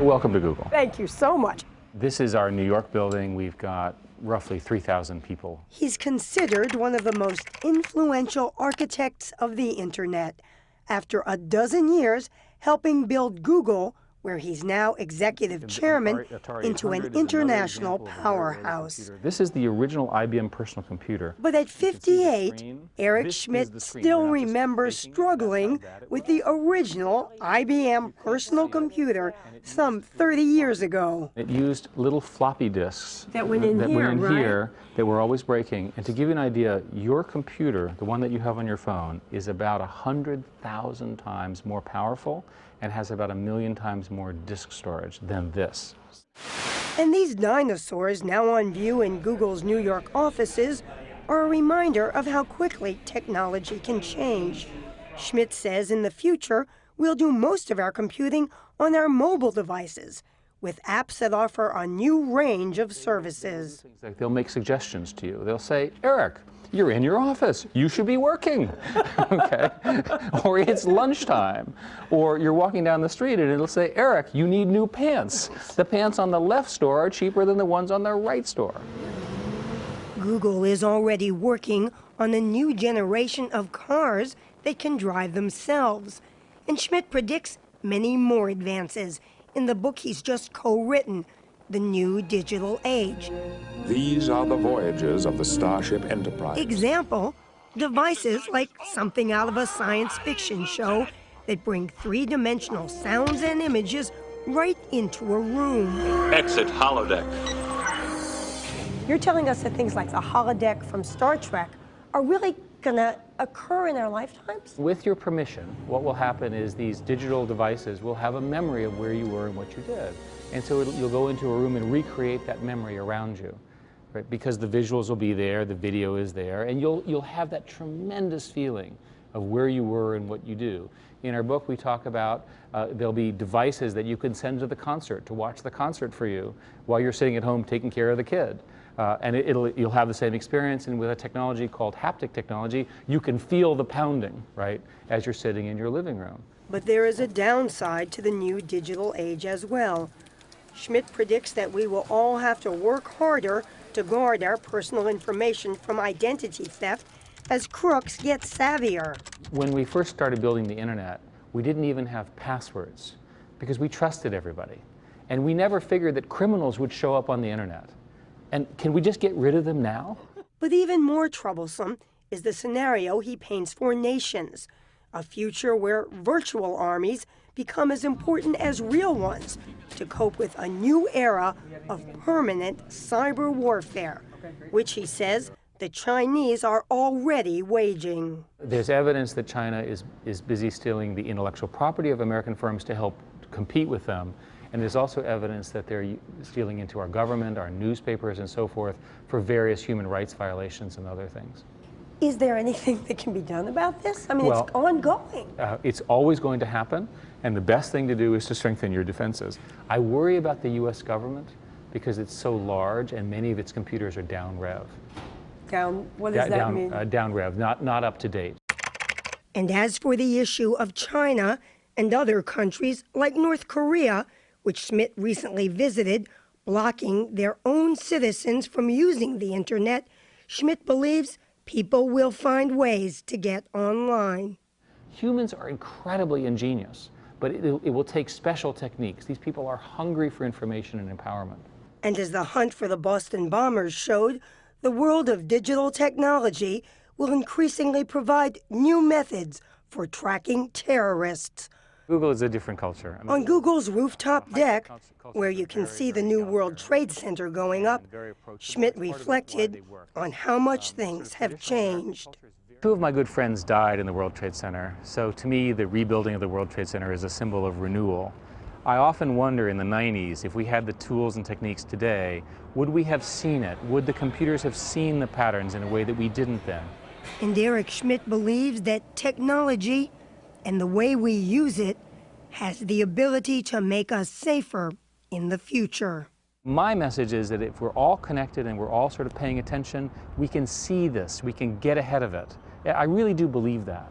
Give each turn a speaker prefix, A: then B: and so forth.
A: Welcome to Google.
B: Thank you so much.
A: This is our New York building. We've got roughly 3,000 people.
B: He's considered one of the most influential architects of the internet. After a dozen years helping build Google, where he's now executive chairman, into an international powerhouse.
A: This is the original IBM personal computer.
B: But at 58, Eric Schmidt still remembers struggling with the original IBM personal computer some 30 years ago.
A: It used little floppy disks
B: that went in
A: here that were always breaking. And to give you an idea, your computer, the one that you have on your phone, is about 100,000 times more powerful and has about 1,000,000 times more disk storage than this.
B: And these dinosaurs, now on view in Google's New York offices, are a reminder of how quickly technology can change. Schmidt says in the future, we'll do most of our computing on our mobile devices, with apps that offer a new range of services.
A: Like they'll make suggestions to you. They'll say, Eric, you're in your office. You should be working, okay? Or it's lunchtime. Or you're walking down the street and it'll say, Eric, you need new pants. The pants on the left store are cheaper than the ones on the right store.
B: Google is already working on a new generation of cars that can drive themselves. And Schmidt predicts many more advances in the book he's just co-written, The New Digital Age.
C: These are the voyages of the Starship Enterprise.
B: Example, devices like something out of a science fiction show that bring three-dimensional sounds and images right into a room.
D: Exit holodeck.
B: You're telling us that things like the holodeck from Star Trek are really going to occur in our lifetimes?
A: With your permission, what will happen is these digital devices will have a memory of where you were and what you did. And so you'll go into a room and recreate that memory around you, right? Because the visuals will be there, the video is there, and you'll have that tremendous feeling of where you were and what you do. In our book, we talk about there'll be devices that you can send to the concert to watch the concert for you while you're sitting at home taking care of the kid. And you'll have the same experience, and with a technology called haptic technology, you can feel the pounding, right, as you're sitting in your living room.
B: But there is a downside to the new digital age as well. Schmidt predicts that we will all have to work harder to guard our personal information from identity theft as crooks get savvier.
A: When we first started building the internet, we didn't even have passwords because we trusted everybody. And we never figured that criminals would show up on the internet. And can we just get rid of them now?
B: But even more troublesome is the scenario he paints for nations, a future where virtual armies become as important as real ones to cope with a new era of permanent cyber warfare, which he says the Chinese are already waging.
A: There's evidence that China is busy stealing the intellectual property of American firms to help compete with them. And there's also evidence that they're stealing into our government, our newspapers, and so forth for various human rights violations and other things.
B: Is there anything that can be done about this? I mean, it's ongoing.
A: It's always going to happen, and the best thing to do is to strengthen your defenses. I worry about the U.S. government because it's so large and many of its computers are down rev.
B: What does that mean?
A: Down rev, not up to date.
B: And as for the issue of China and other countries like North Korea, which Schmidt recently visited, blocking their own citizens from using the internet, Schmidt believes people will find ways to get online.
A: Humans are incredibly ingenious, but it will take special techniques. These people are hungry for information and empowerment.
B: And as the hunt for the Boston bombers showed, the world of digital technology will increasingly provide new methods for tracking terrorists.
A: Google is a different culture.
B: On Google's rooftop deck, where you can see the new World Trade Center going up, Schmidt reflected on how much things have changed.
A: Two of my good friends died in the World Trade Center, so to me the rebuilding of the World Trade Center is a symbol of renewal. I often wonder in the 90s, if we had the tools and techniques today, would we have seen it? Would the computers have seen the patterns in a way that we didn't then?
B: And Eric Schmidt believes that technology and the way we use it has the ability to make us safer in the future.
A: My message is that if we're all connected and we're all sort of paying attention, we can see this, we can get ahead of it. I really do believe that.